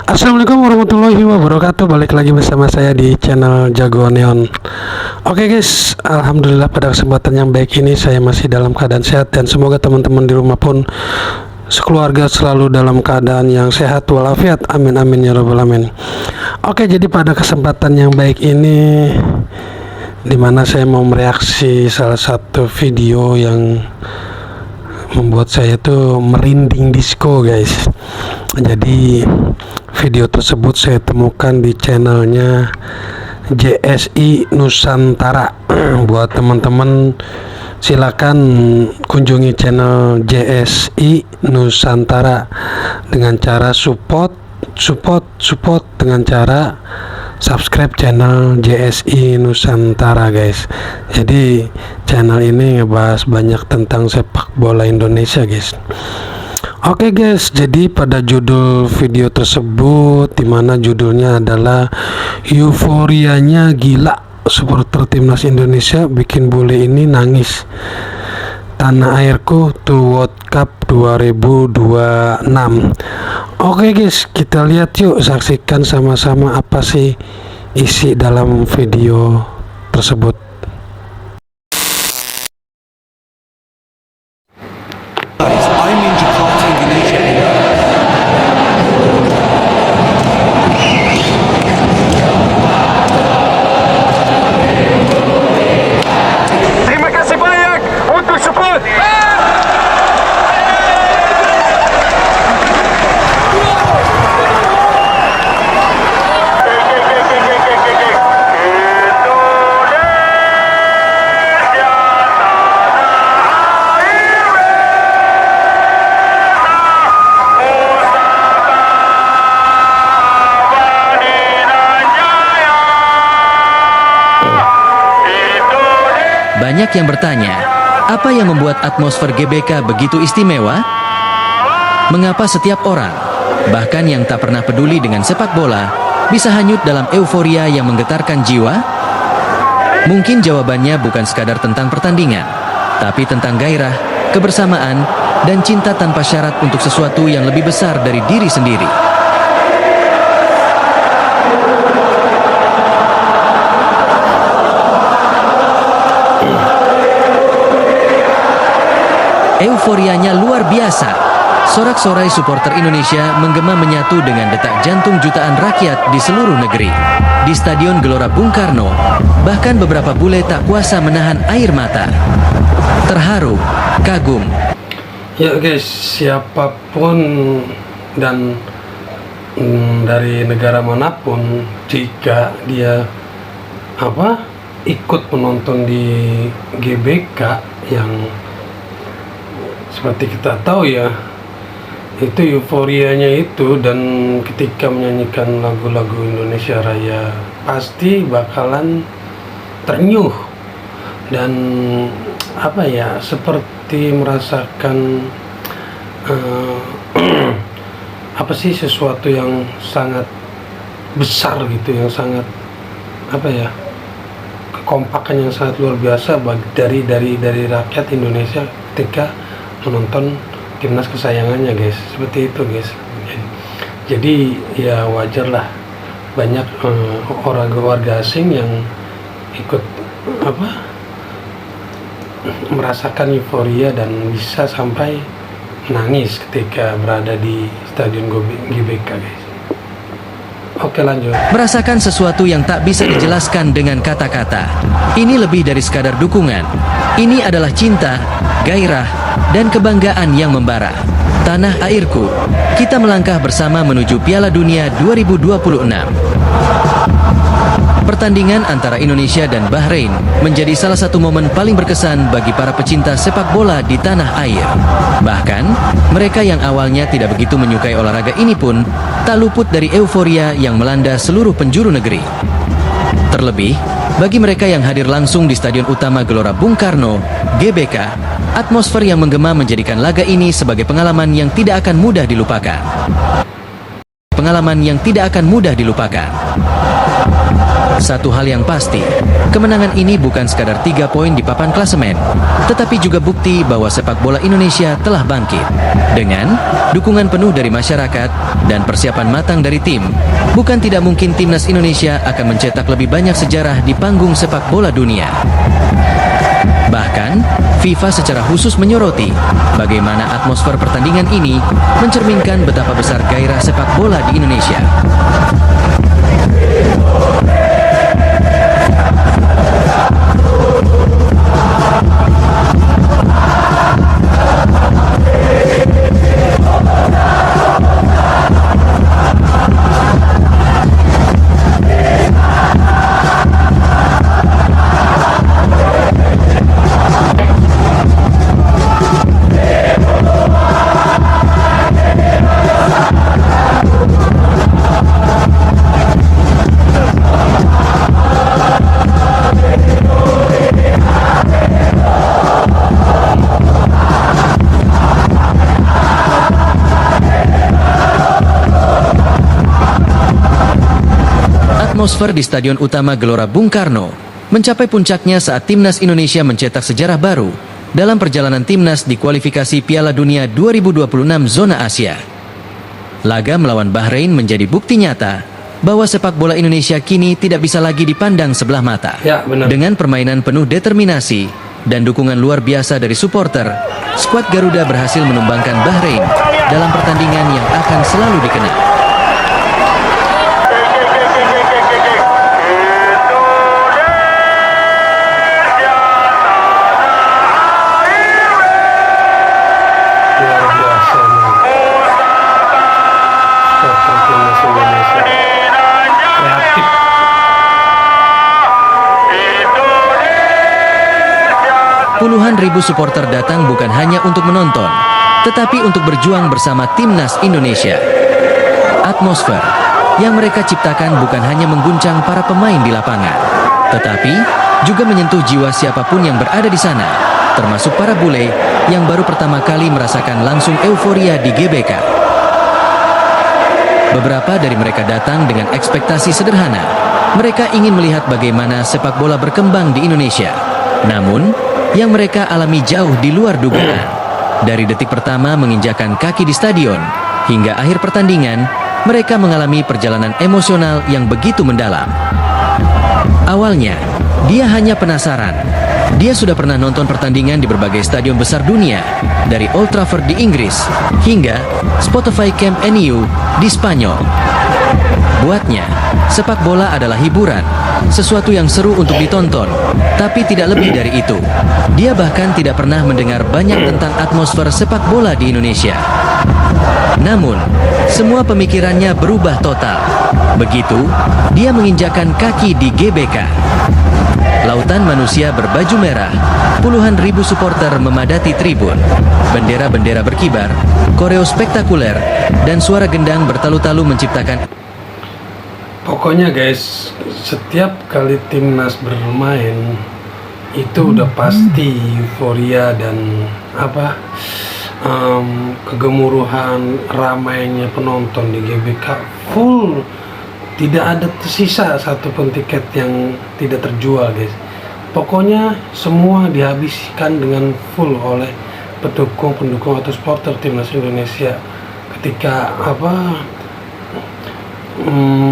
Assalamualaikum warahmatullahi wabarakatuh. Balik lagi bersama saya di channel Jagoan Neon. Oke guys, alhamdulillah pada kesempatan yang baik ini saya masih dalam keadaan sehat, dan semoga teman-teman di rumah pun sekeluarga selalu dalam keadaan yang sehat walafiat. Amin amin ya rabbal alamin. Oke, jadi pada kesempatan yang baik ini dimana saya mau mereaksi salah satu video yang membuat saya tuh merinding disco guys. Jadi video tersebut saya temukan di channelnya JSI Nusantara. Buat teman-teman silakan kunjungi channel JSI Nusantara dengan cara support dengan cara subscribe channel JSI Nusantara guys. Jadi channel ini ngebahas banyak tentang sepak bola Indonesia guys. Oke guys, jadi pada judul video tersebut, dimana judulnya adalah euforianya gila, supporter timnas Indonesia bikin bule ini nangis, tanah airku to World Cup 2026. Oke guys, kita lihat yuk, saksikan sama-sama apa sih isi dalam video tersebut. I'm in Jakarta, Indonesia. Terima kasih banyak untuk support. Banyak yang bertanya, apa yang membuat atmosfer GBK begitu istimewa? Mengapa setiap orang, bahkan yang tak pernah peduli dengan sepak bola, bisa hanyut dalam euforia yang menggetarkan jiwa? Mungkin jawabannya bukan sekadar tentang pertandingan, tapi tentang gairah, kebersamaan, dan cinta tanpa syarat untuk sesuatu yang lebih besar dari diri sendiri. Euforianya luar biasa. Sorak-sorai supporter Indonesia menggema menyatu dengan detak jantung jutaan rakyat di seluruh negeri. Di Stadion Gelora Bung Karno, bahkan beberapa bule tak kuasa menahan air mata. Terharu, kagum. Ya guys, siapapun dan dari negara manapun, jika dia ikut menonton di GBK yang seperti kita tahu ya, itu euforianya itu, dan ketika menyanyikan lagu-lagu Indonesia Raya pasti bakalan ternyuh dan seperti merasakan sesuatu yang sangat besar gitu, yang sangat kekompakan yang sangat luar biasa dari rakyat Indonesia ketika menonton timnas kesayangannya guys. Seperti itu guys. Jadi ya wajar lah banyak warga asing yang ikut merasakan euforia dan bisa sampai nangis ketika berada di Stadion GBK guys. Oke, lanjut. Merasakan sesuatu yang tak bisa dijelaskan dengan kata-kata. Ini lebih dari sekadar dukungan. Ini adalah cinta, gairah, dan kebanggaan yang membara. Tanah airku, kita melangkah bersama menuju Piala Dunia 2026. Pertandingan antara Indonesia dan Bahrain menjadi salah satu momen paling berkesan bagi para pecinta sepak bola di tanah air. Bahkan, mereka yang awalnya tidak begitu menyukai olahraga ini pun tak luput dari euforia yang melanda seluruh penjuru negeri. Terlebih, bagi mereka yang hadir langsung di Stadion Utama Gelora Bung Karno, GBK, atmosfer yang menggema menjadikan laga ini sebagai pengalaman yang tidak akan mudah dilupakan. Pengalaman yang tidak akan mudah dilupakan. Satu hal yang pasti, kemenangan ini bukan sekadar 3 poin di papan klasemen, tetapi juga bukti bahwa sepak bola Indonesia telah bangkit. Dengan dukungan penuh dari masyarakat dan persiapan matang dari tim, bukan tidak mungkin timnas Indonesia akan mencetak lebih banyak sejarah di panggung sepak bola dunia. Bahkan, FIFA secara khusus menyoroti bagaimana atmosfer pertandingan ini mencerminkan betapa besar gairah sepak bola di Indonesia. Atmosfer di Stadion Utama Gelora Bung Karno mencapai puncaknya saat timnas Indonesia mencetak sejarah baru dalam perjalanan timnas di kualifikasi Piala Dunia 2026 zona Asia. Laga melawan Bahrain menjadi bukti nyata bahwa sepak bola Indonesia kini tidak bisa lagi dipandang sebelah mata. Ya, benar. Dengan permainan penuh determinasi dan dukungan luar biasa dari supporter, skuad Garuda berhasil menumbangkan Bahrain dalam pertandingan yang akan selalu dikenang. Luar biasa nih. Supporter timnas Indonesia kreatif. Puluhan ribu supporter datang bukan hanya untuk menonton, tetapi untuk berjuang bersama timnas Indonesia. Atmosfer yang mereka ciptakan bukan hanya mengguncang para pemain di lapangan, tetapi juga menyentuh jiwa siapapun yang berada di sana, termasuk para bule yang baru pertama kali merasakan langsung euforia di GBK. Beberapa dari mereka datang dengan ekspektasi sederhana. Mereka ingin melihat bagaimana sepak bola berkembang di Indonesia. Namun, yang mereka alami jauh di luar dugaan. Dari detik pertama menginjakan kaki di stadion, hingga akhir pertandingan, mereka mengalami perjalanan emosional yang begitu mendalam. Awalnya, dia hanya penasaran. Dia sudah pernah nonton pertandingan di berbagai stadion besar dunia, dari Old Trafford di Inggris, hingga Spotify Camp Nou di Spanyol. Buatnya, sepak bola adalah hiburan, sesuatu yang seru untuk ditonton, tapi tidak lebih dari itu. Dia bahkan tidak pernah mendengar banyak tentang atmosfer sepak bola di Indonesia. Namun, semua pemikirannya berubah total. Begitu, dia menginjakan kaki di GBK. Lautan manusia berbaju merah, puluhan ribu supporter memadati tribun. Bendera-bendera berkibar, koreo spektakuler, dan suara gendang bertalu-talu menciptakan. Pokoknya guys, setiap kali timnas bermain itu udah pasti euforia dan kegemuruhan, ramainya penonton di GBK full. Tidak ada tersisa satupun tiket yang tidak terjual guys. Pokoknya semua dihabiskan dengan full oleh pendukung atau supporter timnas Indonesia ketika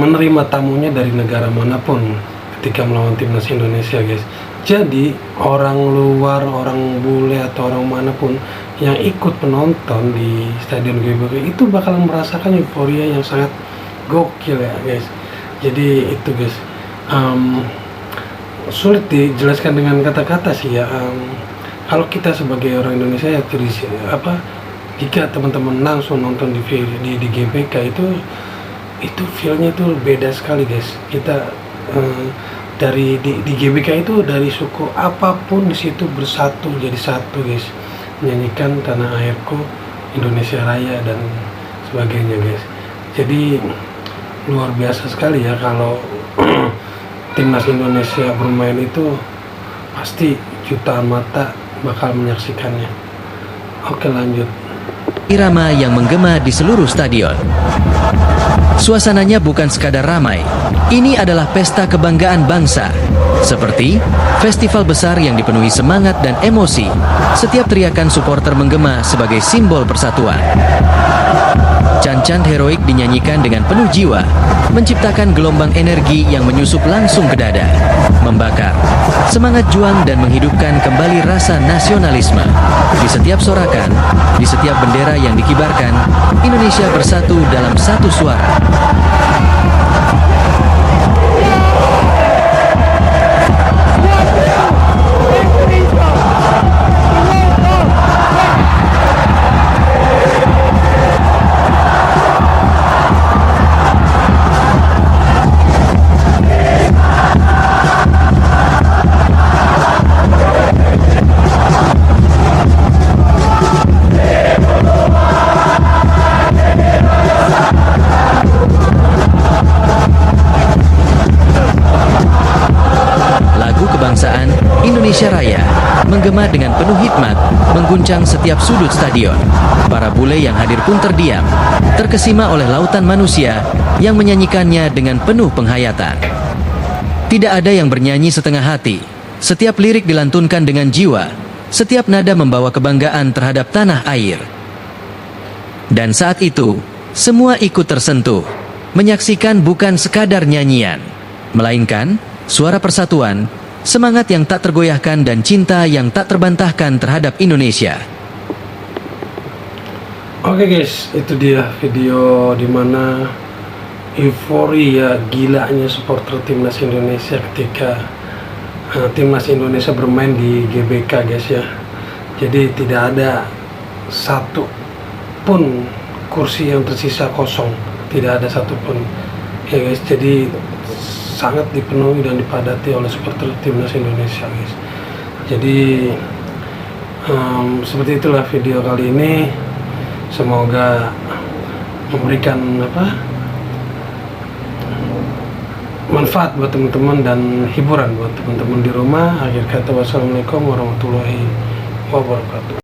menerima tamunya dari negara manapun ketika melawan timnas Indonesia guys. Jadi orang luar, orang bule atau orang manapun yang ikut penonton di Stadion GBK itu bakalan merasakan euforia yang sangat gokil ya guys. Jadi itu guys, sulit dijelaskan dengan kata-kata sih ya. Kalau kita sebagai orang Indonesia ya jika teman-teman langsung nonton di GBK itu feelnya tuh beda sekali guys. Kita di GBK itu dari suku apapun di situ bersatu jadi satu guys, menyanyikan tanah airku Indonesia Raya dan sebagainya guys. Jadi luar biasa sekali ya kalau timnas Indonesia bermain itu pasti jutaan mata bakal menyaksikannya. Oke, lanjut. Irama yang menggema di seluruh stadion. Suasananya bukan sekadar ramai. Ini adalah pesta kebanggaan bangsa. Seperti festival besar yang dipenuhi semangat dan emosi. Setiap teriakan supporter menggema sebagai simbol persatuan. Chant-chant heroik dinyanyikan dengan penuh jiwa, menciptakan gelombang energi yang menyusup langsung ke dada, membakar semangat juang dan menghidupkan kembali rasa nasionalisme. Di setiap sorakan, di setiap bendera yang dikibarkan, Indonesia bersatu dalam satu suara. Kebangsaan Indonesia Raya menggema dengan penuh hikmat, mengguncang setiap sudut stadion. Para bule yang hadir pun terdiam, terkesima oleh lautan manusia yang menyanyikannya dengan penuh penghayatan. Tidak ada yang bernyanyi setengah hati. Setiap lirik dilantunkan dengan jiwa. Setiap nada membawa kebanggaan terhadap tanah air. Dan saat itu, semua ikut tersentuh, menyaksikan bukan sekadar nyanyian, melainkan suara persatuan, semangat yang tak tergoyahkan dan cinta yang tak terbantahkan terhadap Indonesia. Oke guys, itu dia video dimana euforia gilanya supporter timnas Indonesia ketika timnas Indonesia bermain di GBK guys ya. Jadi tidak ada satu pun kursi yang tersisa kosong, tidak ada satupun ya guys. Jadi sangat dipenuhi dan dipadati oleh supporter timnas Indonesia guys. Jadi seperti itulah video kali ini. Semoga memberikan manfaat buat teman-teman dan hiburan buat teman-teman di rumah. Akhir kata, wassalamualaikum warahmatullahi wabarakatuh.